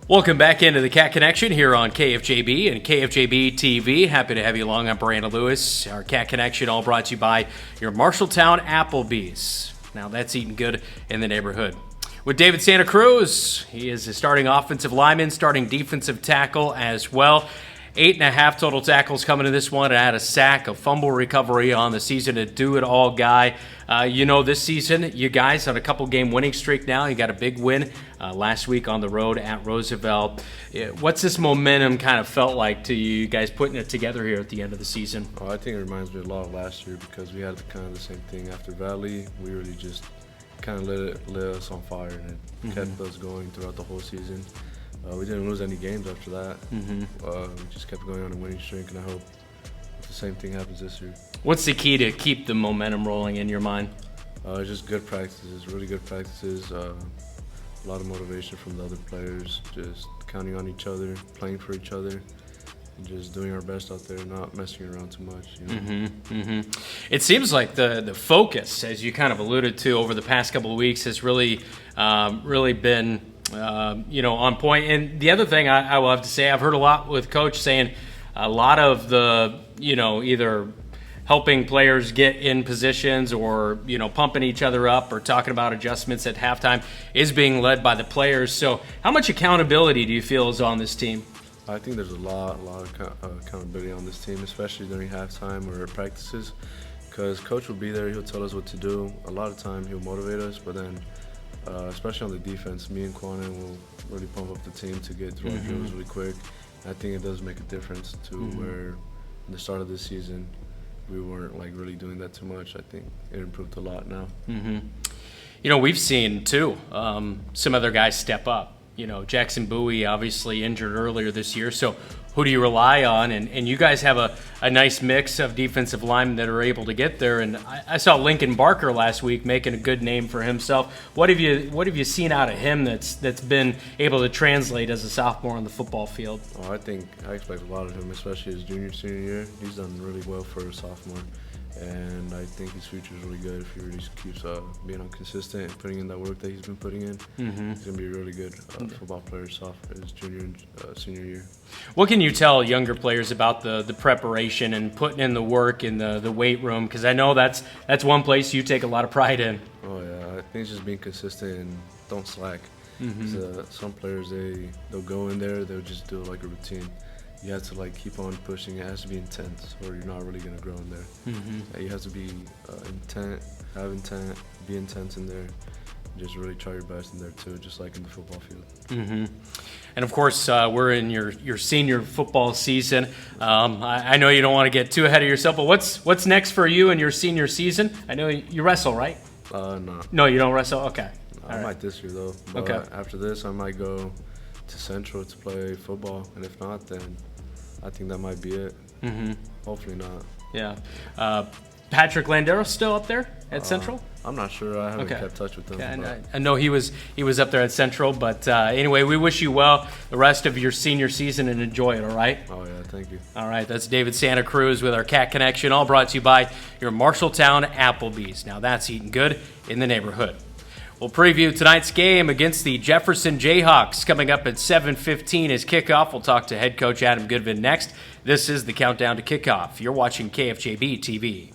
Welcome back into the Cat Connection here on KFJB and KFJB-TV. Happy to have you along. I'm Brandon Lewis. Our Cat Connection all brought to you by your Marshalltown Applebee's. Now that's eating good in the neighborhood. With David Santacruz, he is a starting offensive lineman, starting defensive tackle as well. 8.5 total tackles coming to this one, and had a sack, a fumble recovery on the season, a do-it-all guy. This season, you guys on a couple-game winning streak now. You got a big win last week on the road at Roosevelt. What's this momentum kind of felt like to you guys putting it together here at the end of the season? Oh, I think it reminds me a lot of last year because we had kind of the same thing after Valley. We really just kind of lit us on fire, and it kept us going throughout the whole season. We didn't lose any games after that. We just kept going on a winning streak, and I hope the same thing happens this year. What's the key to keep the momentum rolling in your mind? Just good practices, really good practices. A lot of motivation from the other players, just counting on each other, playing for each other, and just doing our best out there, not messing around too much. It seems like the focus, as you kind of alluded to over the past couple of weeks, has really been on point. And the other thing I will have to say, I've heard a lot with Coach saying a lot of the, either helping players get in positions or, pumping each other up or talking about adjustments at halftime is being led by the players. So how much accountability do you feel is on this team? I think there's a lot of accountability on this team, especially during halftime or practices, because Coach will be there, he'll tell us what to do. A lot of time he'll motivate us, but then especially on the defense, me and Quanan will really pump up the team to get through our drills really quick. I think it does make a difference to where in the start of this season we weren't really doing that too much. I think it improved a lot now. We've seen too some other guys step up. Jackson Bowie obviously injured earlier this year, so who do you rely on? And you guys have a nice mix of defensive linemen that are able to get there. And I saw Lincoln Barker last week making a good name for himself. What have you seen out of him that's been able to translate as a sophomore on the football field? Oh, I expect a lot of him, especially his senior year. He's done really well for a sophomore. And I think his future is really good if he really keeps being consistent and putting in that work that he's been putting in. He's going to be a really good football player his junior and senior year. What can you tell younger players about the preparation and putting in the work in the weight room? Because I know that's one place you take a lot of pride in. Oh, yeah. I think it's just being consistent and don't slack. Some players, they'll go in there, they'll just do like a routine. You have to keep on pushing. It has to be intense, or you're not really going to grow in there. You have to be have intent, be intense in there, and just really try your best in there too, just like in the football field. And of course, we're in your senior football season. I know you don't want to get too ahead of yourself, but what's next for you in your senior season? I know you wrestle, right? No. No, you don't wrestle? Okay. I might this year though. But after this, I might go to Central to play football, and if not, then I think that might be it. Hopefully not. Yeah. Patrick Landero's still up there at Central? I'm not sure. I haven't kept touch with him. Okay. I know he was up there at Central, but anyway, we wish you well the rest of your senior season and enjoy it, all right? Oh, yeah, thank you. All right, that's David Santacruz with our Cat Connection, all brought to you by your Marshalltown Applebee's. Now that's eating good in the neighborhood. We'll preview tonight's game against the Jefferson Jayhawks coming up at 7:15 as kickoff. We'll talk to head coach Adam Goodvin next. This is the Countdown to Kickoff. You're watching KFJB-TV.